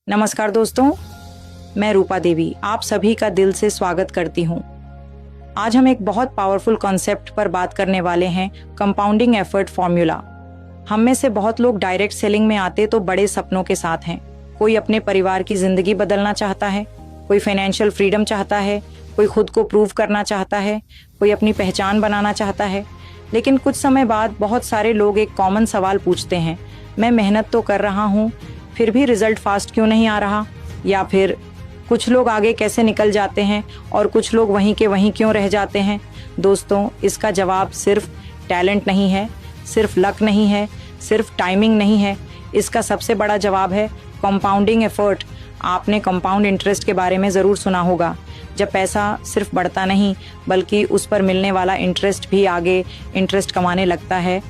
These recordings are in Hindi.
नमस्कार दोस्तों, मैं रूपा देवी आप सभी का दिल से स्वागत करती हूँ। आज हम एक बहुत पावरफुल कॉन्सेप्ट पर बात करने वाले हैं, कंपाउंडिंग एफर्ट फॉर्मूला। हम में से बहुत लोग डायरेक्ट सेलिंग में आते तो बड़े सपनों के साथ हैं। कोई अपने परिवार की जिंदगी बदलना चाहता है, कोई फाइनेंशियल फ्रीडम चाहता है, कोई खुद को प्रूव करना चाहता है, कोई अपनी पहचान बनाना चाहता है। लेकिन कुछ समय बाद बहुत सारे लोग एक कॉमन सवाल पूछते हैं, मैं मेहनत तो कर रहा हूँ, फिर भी रिजल्ट फास्ट क्यों नहीं आ रहा? या फिर कुछ लोग आगे कैसे निकल जाते हैं और कुछ लोग वहीं के वहीं क्यों रह जाते हैं? दोस्तों, इसका जवाब सिर्फ टैलेंट नहीं है, सिर्फ लक नहीं है, सिर्फ टाइमिंग नहीं है। इसका सबसे बड़ा जवाब है कंपाउंडिंग एफर्ट। आपने कंपाउंड इंटरेस्ट के बारे में ज़रूर सुना होगा। जब पैसा सिर्फ बढ़ता नहीं बल्कि उस पर मिलने वाला इंटरेस्ट भी आगे इंटरेस्ट कमाने लगता है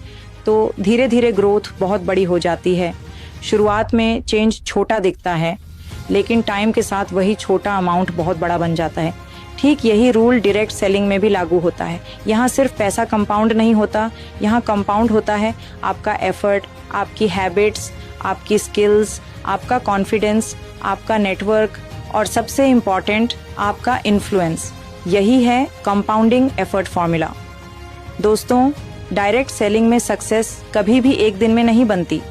तो धीरे धीरे ग्रोथ बहुत बड़ी हो जाती है। शुरुआत में चेंज छोटा दिखता है, लेकिन टाइम के साथ वही छोटा अमाउंट बहुत बड़ा बन जाता है। ठीक यही रूल डायरेक्ट सेलिंग में भी लागू होता है। यहाँ सिर्फ पैसा कंपाउंड नहीं होता, यहाँ कंपाउंड होता है आपका एफर्ट, आपकी हैबिट्स, आपकी स्किल्स, आपका कॉन्फिडेंस, आपका नेटवर्क और सबसे इम्पॉर्टेंट आपका इन्फ्लुएंस। यही है कंपाउंडिंग एफर्ट फॉर्मूला। दोस्तों, डायरेक्ट सेलिंग में सक्सेस कभी भी एक दिन में नहीं बनती।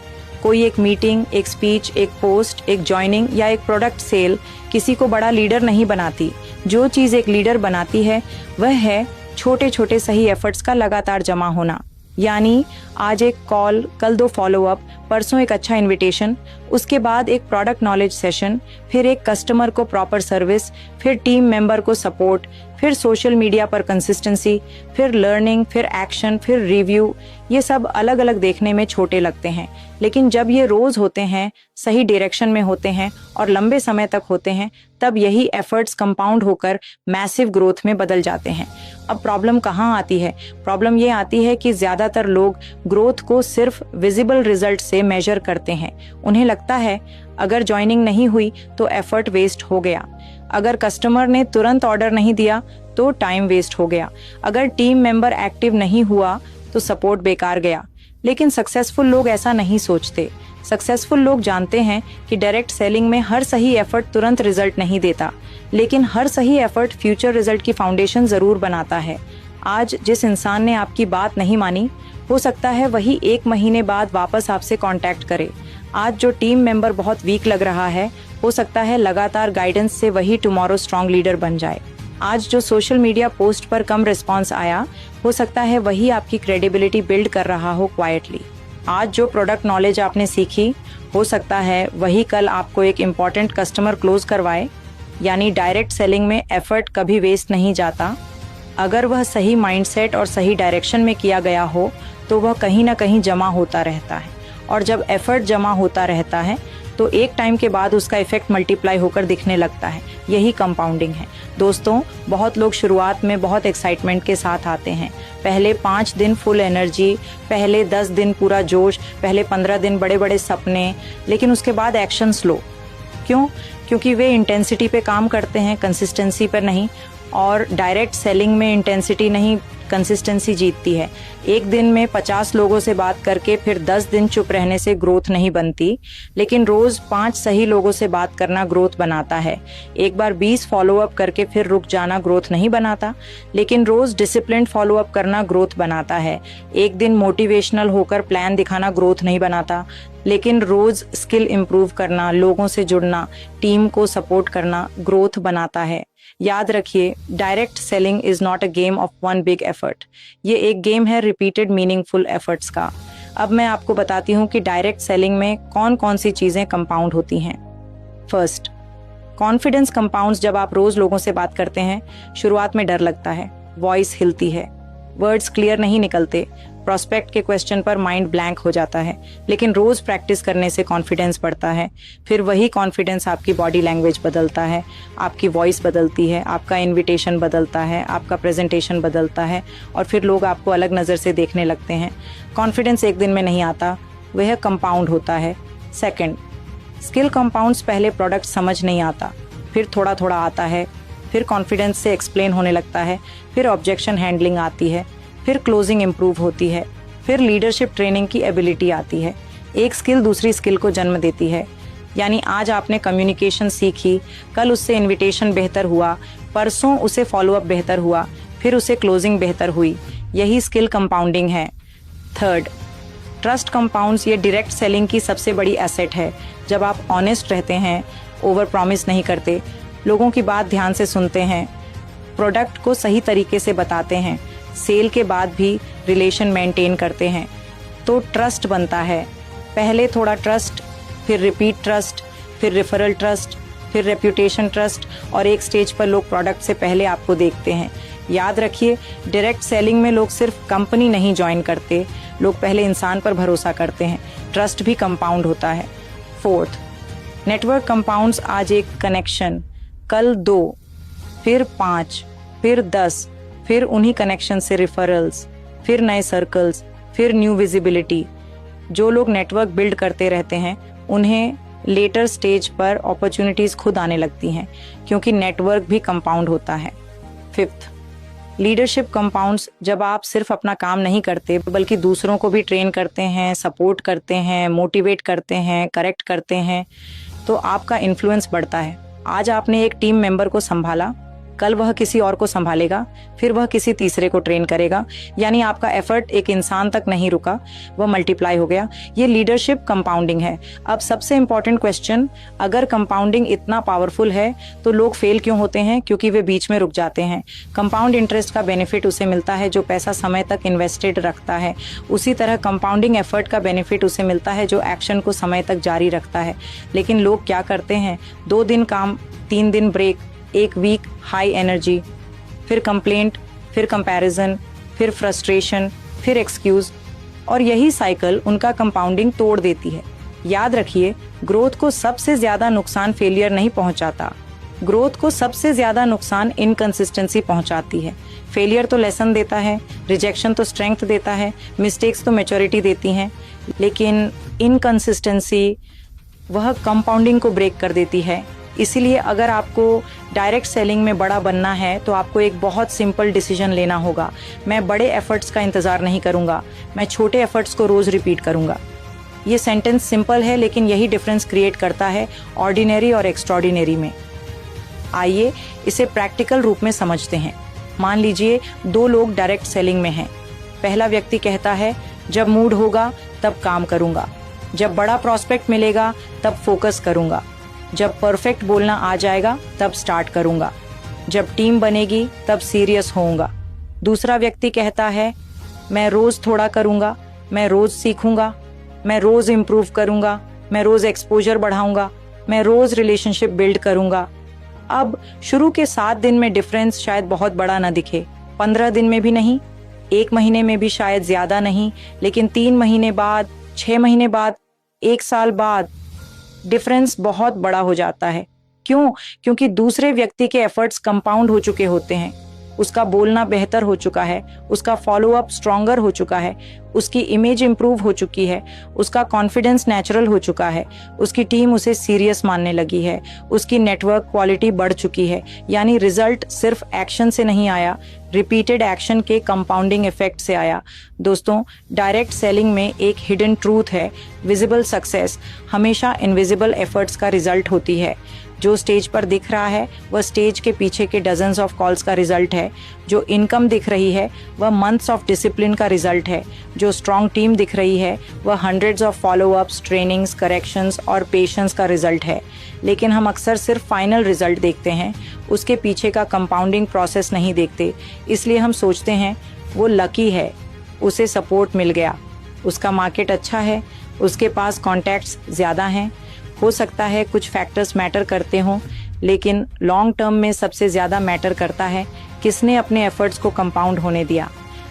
कोई एक मीटिंग, एक स्पीच, एक पोस्ट, एक ज्वाइनिंग या एक प्रोडक्ट सेल किसी को बड़ा लीडर नहीं बनाती। जो चीज़ एक लीडर बनाती है वह है छोटे छोटे सही एफर्ट्स का लगातार जमा होना। यानी आज एक कॉल, कल 2 फॉलोअप, परसों एक अच्छा इनविटेशन, उसके बाद एक प्रोडक्ट नॉलेज सेशन, फिर एक कस्टमर को प्रॉपर सर्विस, फिर टीम मेंबर को सपोर्ट, फिर सोशल मीडिया पर कंसिस्टेंसी, फिर लर्निंग, फिर एक्शन, फिर रिव्यू। ये सब अलग अलग देखने में छोटे लगते हैं, लेकिन जब ये रोज होते हैं, सही डायरेक्शन में होते हैं और लंबे समय तक होते हैं, तब यही एफर्ट्स कंपाउंड होकर मैसिव ग्रोथ में बदल जाते हैं। अब प्रॉब्लम कहाँ आती है? प्रॉब्लम ये आती है कि ज्यादातर लोग ग्रोथ को सिर्फ विजिबल रिजल्ट से मेजर करते हैं। उन्हें लगता है अगर ज्वाइनिंग नहीं हुई तो एफर्ट वेस्ट हो गया, अगर कस्टमर ने तुरंत ऑर्डर नहीं दिया तो टाइम वेस्ट हो गया, अगर टीम मेंबर एक्टिव नहीं हुआ तो सपोर्ट बेकार गया। लेकिन सक्सेसफुल लोग ऐसा नहीं सोचते। सक्सेसफुल लोग जानते हैं कि डायरेक्ट सेलिंग में हर सही एफर्ट तुरंत रिजल्ट नहीं देता, लेकिन हर सही एफर्ट फ्यूचर रिजल्ट की फाउंडेशन जरूर बनाता है। आज जिस इंसान ने आपकी बात नहीं मानी, हो सकता है वही 1 महीने बाद वापस आपसे कांटेक्ट करे। आज जो टीम मेंबर बहुत वीक लग रहा है, हो सकता है लगातार गाइडेंस से वही टुमारो स्ट्रॉन्ग लीडर बन जाए। आज जो सोशल मीडिया पोस्ट पर कम रिस्पांस आया, हो सकता है वही आपकी क्रेडिबिलिटी बिल्ड कर रहा हो क्वाइटली। आज जो प्रोडक्ट नॉलेज आपने सीखी, हो सकता है वही कल आपको एक इम्पॉर्टेंट कस्टमर क्लोज करवाए। यानी डायरेक्ट सेलिंग में एफर्ट कभी वेस्ट नहीं जाता। अगर वह सही माइंडसेट और सही डायरेक्शन में किया गया हो तो वह कहीं ना कहीं जमा होता रहता है, और जब एफर्ट जमा होता रहता है तो एक टाइम के बाद उसका इफेक्ट मल्टीप्लाई होकर दिखने लगता है। यही कंपाउंडिंग है। दोस्तों, बहुत लोग शुरुआत में बहुत एक्साइटमेंट के साथ आते हैं। पहले 5 दिन फुल एनर्जी, पहले 10 दिन पूरा जोश, पहले 15 दिन बड़े बड़े सपने, लेकिन उसके बाद एक्शन स्लो। क्यों? क्योंकि वे इंटेंसिटी पे काम करते हैं, कंसिस्टेंसी पर नहीं। और डायरेक्ट सेलिंग में इंटेंसिटी नहीं, कंसिस्टेंसी जीतती है। एक दिन में 50 लोगों से बात करके फिर 10 दिन चुप रहने से ग्रोथ नहीं बनती, लेकिन रोज 5 सही लोगों से बात करना ग्रोथ बनाता है। एक बार 20 फॉलोअप करके फिर रुक जाना ग्रोथ नहीं बनाता, लेकिन रोज डिसिप्लिन्ड फॉलोअप करना ग्रोथ बनाता है। एक दिन मोटिवेशनल होकर प्लान दिखाना ग्रोथ नहीं बनाता, लेकिन रोज स्किल इंप्रूव करना, लोगों से जुड़ना, टीम को सपोर्ट करना ग्रोथ बनाता है। याद रखिए, direct selling is not a game of one big effort. ये एक गेम है रिपीटेड मीनिंगफुल एफर्ट्स का। अब मैं आपको बताती हूँ कि डायरेक्ट सेलिंग में कौन कौन सी चीजें कंपाउंड होती हैं। First, confidence compounds. जब आप रोज लोगों से बात करते हैं, शुरुआत में डर लगता है, वॉइस हिलती है, वर्ड्स क्लियर नहीं निकलते, प्रोस्पेक्ट के क्वेश्चन पर माइंड ब्लैंक हो जाता है। लेकिन रोज प्रैक्टिस करने से कॉन्फिडेंस बढ़ता है। फिर वही कॉन्फिडेंस आपकी बॉडी लैंग्वेज बदलता है, आपकी वॉइस बदलती है, आपका इनविटेशन बदलता है, आपका प्रेजेंटेशन बदलता है, और फिर लोग आपको अलग नज़र से देखने लगते हैं। कॉन्फिडेंस एक दिन में नहीं आता, वह कंपाउंड होता है। Second, skill compounds. पहले प्रोडक्ट समझ नहीं आता, फिर थोड़ा थोड़ा आता है, फिर कॉन्फिडेंस से एक्सप्लेन होने लगता है, फिर ऑब्जेक्शन हैंडलिंग आती है, फिर क्लोजिंग इंप्रूव होती है, फिर लीडरशिप ट्रेनिंग की एबिलिटी आती है। एक स्किल दूसरी स्किल को जन्म देती है। यानी आज आपने कम्युनिकेशन सीखी, कल उससे इनविटेशन बेहतर हुआ, परसों उसे फॉलोअप बेहतर हुआ, फिर उसे क्लोजिंग बेहतर हुई। यही स्किल कंपाउंडिंग है। Third, trust compounds. ये डायरेक्ट सेलिंग की सबसे बड़ी एसेट है। जब आप ऑनेस्ट रहते हैं, ओवर प्रॉमिस नहीं करते, लोगों की बात ध्यान से सुनते हैं, प्रोडक्ट को सही तरीके से बताते हैं, सेल के बाद भी रिलेशन मेंटेन करते हैं, तो ट्रस्ट बनता है। पहले थोड़ा ट्रस्ट, फिर रिपीट ट्रस्ट, फिर रेफरल ट्रस्ट, फिर रेप्यूटेशन ट्रस्ट, और एक स्टेज पर लोग प्रोडक्ट से पहले आपको देखते हैं। याद रखिए, डायरेक्ट सेलिंग में लोग सिर्फ कंपनी नहीं ज्वाइन करते, लोग पहले इंसान पर भरोसा करते हैं। ट्रस्ट भी कंपाउंड होता है। Fourth, network compounds. आज एक कनेक्शन, कल 2, फिर 5, फिर 10, फिर उन्हीं कनेक्शन से रेफरल्स, फिर नए सर्कल्स, फिर न्यू विजिबिलिटी। जो लोग नेटवर्क बिल्ड करते रहते हैं उन्हें लेटर स्टेज पर अपॉर्चुनिटीज खुद आने लगती हैं, क्योंकि नेटवर्क भी कंपाउंड होता है। Fifth, leadership compounds. जब आप सिर्फ अपना काम नहीं करते बल्कि दूसरों को भी ट्रेन करते हैं, सपोर्ट करते हैं, मोटिवेट करते हैं, करेक्ट करते हैं, तो आपका इन्फ्लुएंस बढ़ता है। आज आपने एक टीम मेंबर को संभाला, कल वह किसी और को संभालेगा, फिर वह किसी तीसरे को ट्रेन करेगा, यानी आपका एफर्ट एक इंसान तक नहीं रुका, वह मल्टीप्लाई हो गया। ये लीडरशिप कंपाउंडिंग है। अब सबसे इंपॉर्टेंट क्वेश्चन, अगर कंपाउंडिंग इतना पावरफुल है तो लोग फेल क्यों होते हैं? क्योंकि वे बीच में रुक जाते हैं। कंपाउंड इंटरेस्ट का बेनिफिट उसे मिलता है जो पैसा समय तक इन्वेस्टेड रखता है। उसी तरह कंपाउंडिंग एफर्ट का बेनिफिट उसे मिलता है जो एक्शन को समय तक जारी रखता है। लेकिन लोग क्या करते हैं? 2 दिन काम, 3 दिन ब्रेक, 1 वीक हाई एनर्जी, फिर कंप्लेंट, फिर कंपैरिजन, फिर फ्रस्ट्रेशन, फिर एक्सक्यूज, और यही साइकिल उनका कंपाउंडिंग तोड़ देती है। याद रखिए, ग्रोथ को सबसे ज्यादा नुकसान फेलियर नहीं पहुंचाता, ग्रोथ को सबसे ज्यादा नुकसान इनकंसिस्टेंसी पहुंचाती है। फेलियर तो लेसन देता है, रिजेक्शन तो स्ट्रेंथ देता है, मिस्टेक्स तो मैच्योरिटी देती हैं, लेकिन इनकंसिस्टेंसी वह कंपाउंडिंग को ब्रेक कर देती है। इसीलिए अगर आपको डायरेक्ट सेलिंग में बड़ा बनना है तो आपको एक बहुत सिंपल डिसीजन लेना होगा। मैं बड़े एफर्ट्स का इंतजार नहीं करूंगा, मैं छोटे एफर्ट्स को रोज रिपीट करूंगा। ये सेंटेंस सिंपल है, लेकिन यही डिफरेंस क्रिएट करता है ऑर्डिनरी और एक्स्ट्रॉर्डिनरी में। आइए इसे प्रैक्टिकल रूप में समझते हैं। मान लीजिए 2 लोग डायरेक्ट सेलिंग में हैं। पहला व्यक्ति कहता है, जब मूड होगा तब काम करूंगा, जब बड़ा प्रॉस्पेक्ट मिलेगा तब फोकस करूंगा, जब परफेक्ट बोलना आ जाएगा तब स्टार्ट करूंगा, जब टीम बनेगी तब सीरियस होऊंगा। दूसरा व्यक्ति कहता है, मैं रोज थोड़ा करूंगा, मैं रोज सीखूंगा, मैं रोज इम्प्रूव करूंगा, मैं रोज एक्सपोजर बढ़ाऊंगा, मैं रोज रिलेशनशिप बिल्ड करूंगा। अब शुरू के 7 दिन में डिफरेंस शायद बहुत बड़ा ना दिखे, 15 दिन में भी नहीं, 1 महीने में भी शायद ज्यादा नहीं, लेकिन 3 महीने बाद, 6 महीने बाद, 1 साल बाद डिफरेंस बहुत बड़ा हो जाता है। क्यों? क्योंकि दूसरे व्यक्ति के एफर्ट्स कंपाउंड हो चुके होते हैं। उसका बोलना बेहतर हो चुका है, उसका फॉलोअप स्ट्रॉन्गर हो चुका है, उसकी इमेज इंप्रूव हो चुकी है, उसका कॉन्फिडेंस नेचुरल हो चुका है, उसकी टीम उसे सीरियस मानने लगी है, उसकी नेटवर्क क्वालिटी बढ़ चुकी है। यानी रिजल्ट सिर्फ एक्शन से नहीं आया, रिपीटेड एक्शन के कंपाउंडिंग इफेक्ट से आया। दोस्तों, डायरेक्ट सेलिंग में एक हिडन ट्रूथ है, विजिबल सक्सेस हमेशा इनविजिबल एफर्ट्स का रिजल्ट होती है। जो स्टेज पर दिख रहा है वह स्टेज के पीछे के डजन्स ऑफ कॉल्स का रिजल्ट है। जो इनकम दिख रही है वह मंथ्स ऑफ डिसिप्लिन का रिजल्ट है। जो स्ट्रॉन्ग टीम दिख रही है वह hundreds of follow-ups, trainings, corrections और पेशेंस का रिजल्ट है। लेकिन हम अक्सर सिर्फ फाइनल रिजल्ट देखते हैं, उसके पीछे का कंपाउंडिंग प्रोसेस नहीं देखते। इसलिए हम सोचते हैं वो लकी है, उसे सपोर्ट मिल गया, उसका मार्केट अच्छा है, उसके पास कॉन्टैक्ट्स ज़्यादा हैं। हो सकता है कुछ फैक्टर्स मैटर करते हों, लेकिन लॉन्ग टर्म में सबसे ज़्यादा मैटर करता है किसने अपने एफर्ट्स को कंपाउंड होने दिया।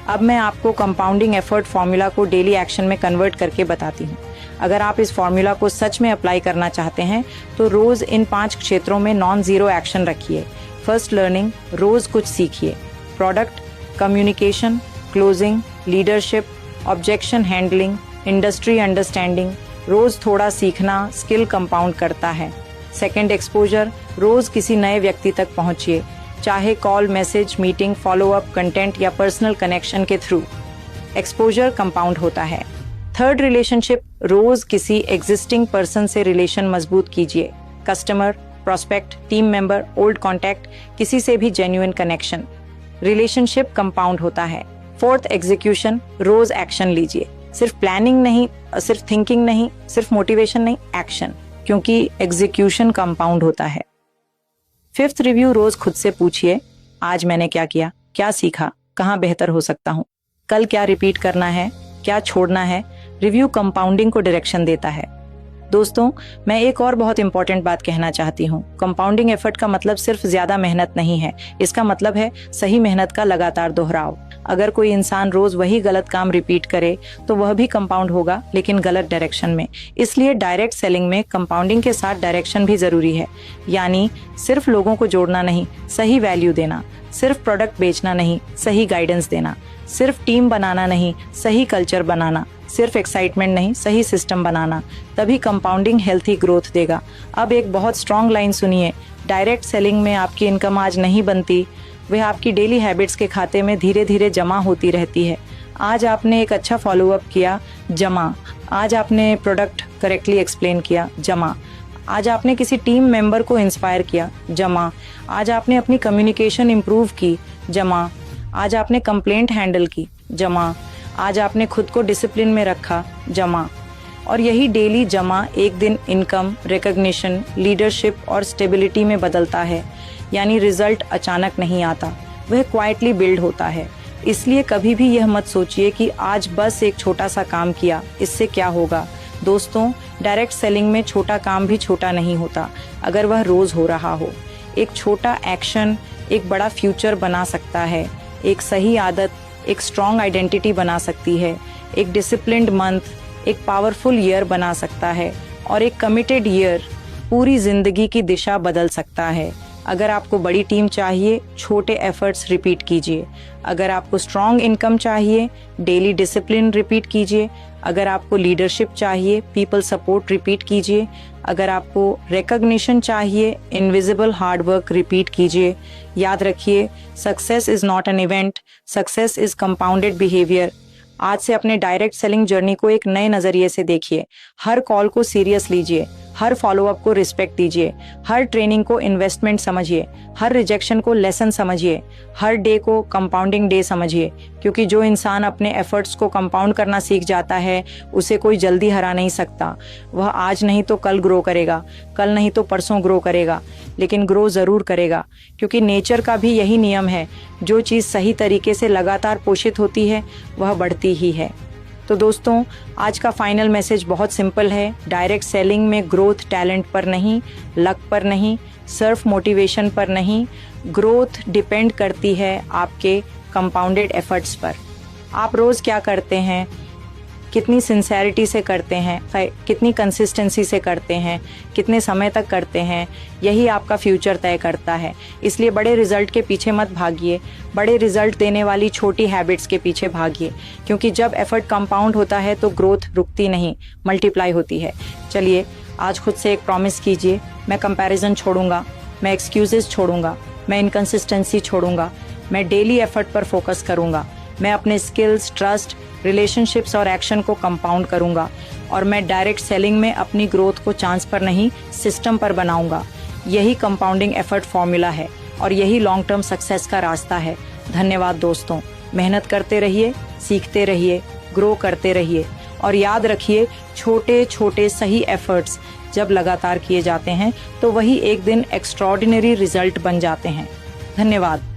अब मैं आपको कंपाउंडिंग एफर्ट फॉर्मूला को डेली एक्शन में कन्वर्ट करके बताती हूँ। अगर आप इस फॉर्मूला को सच में अप्लाई करना चाहते हैं तो रोज़ इन 5 क्षेत्रों में नॉन ज़ीरो एक्शन रखिए। फर्स्ट, लर्निंग, रोज़ कुछ सीखिए। Product, communication, closing, leadership, objection handling, industry understanding, रोज थोड़ा सीखना स्किल कंपाउंड करता है। सेकंड, एक्सपोजर, रोज किसी नए व्यक्ति तक पहुंचिए, चाहे call, message, meeting, follow up, content या पर्सनल कनेक्शन के थ्रू। एक्सपोजर कंपाउंड होता है। थर्ड रिलेशनशिप, रोज किसी एग्जिस्टिंग पर्सन से रिलेशन मजबूत कीजिए। Customer, prospect, team member, old contact, किसी से भी जेन्युइन कनेक्शन। रिलेशनशिप कंपाउंड होता है। फोर्थ, एग्जीक्यूशन, रोज एक्शन लीजिए। सिर्फ प्लानिंग नहीं, सिर्फ थिंकिंग नहीं, सिर्फ मोटिवेशन नहीं, एक्शन, क्योंकि एग्जीक्यूशन कंपाउंड होता है। फिफ्थ, रिव्यू, रोज खुद से पूछिए, आज मैंने क्या किया, क्या सीखा, कहाँ बेहतर हो सकता हूँ, कल क्या रिपीट करना है, क्या छोड़ना है। रिव्यू कंपाउंडिंग को डायरेक्शन देता है। दोस्तों, मैं एक और बहुत इंपॉर्टेंट बात कहना चाहती हूँ। कंपाउंडिंग एफर्ट का मतलब सिर्फ ज्यादा मेहनत नहीं है, इसका मतलब है सही मेहनत का लगातार दोहराव। अगर कोई इंसान रोज वही गलत काम रिपीट करे तो वह भी कंपाउंड होगा, लेकिन गलत डायरेक्शन में। इसलिए डायरेक्ट सेलिंग में कंपाउंडिंग के साथ डायरेक्शन भी जरूरी है। यानी सिर्फ लोगों को जोड़ना नहीं, सही वैल्यू देना। सिर्फ प्रोडक्ट बेचना नहीं, सही गाइडेंस देना। सिर्फ टीम बनाना नहीं, सही कल्चर बनाना। सिर्फ एक्साइटमेंट नहीं, सही सिस्टम बनाना। तभी कंपाउंडिंग हेल्थी ग्रोथ देगा। अब एक बहुत स्ट्रॉन्ग लाइन सुनिए, डायरेक्ट सेलिंग में आपकी इनकम आज नहीं बनती, वह आपकी डेली हैबिट्स के खाते में धीरे धीरे जमा होती रहती है। आज आपने एक अच्छा फॉलोअप किया, जमा। आज आपने प्रोडक्ट करेक्टली एक्सप्लेन किया, जमा। आज आपने किसी टीम मेंबर को इंस्पायर किया, जमा। आज आपने अपनी कम्युनिकेशन इंप्रूव की, जमा। आज आपने कंप्लेंट हैंडल की, जमा। आज आपने खुद को डिसिप्लिन में रखा, जमा। और यही डेली जमा एक दिन इनकम, रिकॉग्निशन, लीडरशिप और स्टेबिलिटी में बदलता है। यानी रिजल्ट अचानक नहीं आता, वह क्वाइटली बिल्ड होता है। इसलिए कभी भी यह मत सोचिए कि आज बस एक छोटा सा काम किया, इससे क्या होगा। दोस्तों, डायरेक्ट सेलिंग में छोटा काम भी छोटा नहीं होता अगर वह रोज हो रहा हो। एक छोटा एक्शन एक बड़ा फ्यूचर बना सकता है। एक सही आदत एक स्ट्रॉन्ग आइडेंटिटी बना सकती है। एक डिसिप्लिन्ड मंथ एक पावरफुल ईयर बना सकता है। और एक कमिटेड ईयर पूरी जिंदगी की दिशा बदल सकता है। अगर आपको बड़ी टीम चाहिए, छोटे एफर्ट्स रिपीट कीजिए। अगर आपको स्ट्रॉन्ग इनकम चाहिए, डेली डिसिप्लिन रिपीट कीजिए। अगर आपको लीडरशिप चाहिए, पीपल सपोर्ट रिपीट कीजिए। अगर आपको रिकॉग्निशन चाहिए, इनविजिबल हार्ड वर्क रिपीट कीजिए। याद रखिए, success is not an event, success is compounded behaviour. आज से अपने डायरेक्ट सेलिंग जर्नी को एक नए नजरिए से देखिए। हर कॉल को सीरियस लीजिए, हर फॉलोअप को रिस्पेक्ट दीजिए, हर ट्रेनिंग को इन्वेस्टमेंट समझिए, हर रिजेक्शन को लेसन समझिए, हर डे को कंपाउंडिंग डे समझिए। क्योंकि जो इंसान अपने एफर्ट्स को कंपाउंड करना सीख जाता है, उसे कोई जल्दी हरा नहीं सकता। वह आज नहीं तो कल ग्रो करेगा, कल नहीं तो परसों ग्रो करेगा, लेकिन ग्रो जरूर करेगा। क्योंकि नेचर का भी यही नियम है, जो चीज़ सही तरीके से लगातार पोषित होती है वह बढ़ती ही है। तो दोस्तों, आज का फाइनल मैसेज बहुत सिंपल है। डायरेक्ट सेलिंग में ग्रोथ टैलेंट पर नहीं, लक पर नहीं, सिर्फ मोटिवेशन पर नहीं, ग्रोथ डिपेंड करती है आपके कंपाउंडेड एफर्ट्स पर। आप रोज़ क्या करते हैं, कितनी सिंसेरिटी से करते हैं, कितनी कंसिस्टेंसी से करते हैं, कितने समय तक करते हैं, यही आपका फ्यूचर तय करता है। इसलिए बड़े रिजल्ट के पीछे मत भागिए, बड़े रिजल्ट देने वाली छोटी हैबिट्स के पीछे भागिए। क्योंकि जब एफर्ट कंपाउंड होता है तो ग्रोथ रुकती नहीं, मल्टीप्लाई होती है। चलिए, आज खुद से एक प्रॉमिस कीजिए, मैं कंपैरिजन छोड़ूंगा, मैं एक्सक्यूजेस छोड़ूंगा, मैं इनकंसिस्टेंसी छोड़ूंगा, मैं डेली एफर्ट पर फोकस करूंगा, मैं अपने स्किल्स, ट्रस्ट, रिलेशनशिप्स और एक्शन को कंपाउंड करूंगा। और मैं डायरेक्ट सेलिंग में अपनी ग्रोथ को चांस पर नहीं, सिस्टम पर बनाऊंगा। यही कंपाउंडिंग एफर्ट फॉर्मूला है और यही लॉन्ग टर्म सक्सेस का रास्ता है। धन्यवाद दोस्तों, मेहनत करते रहिए, सीखते रहिए, ग्रो करते रहिए और याद रखिए, छोटे छोटे सही एफर्ट्स जब लगातार किए जाते हैं तो वही एक दिन एक्स्ट्रॉर्डिनरी रिजल्ट बन जाते हैं। धन्यवाद।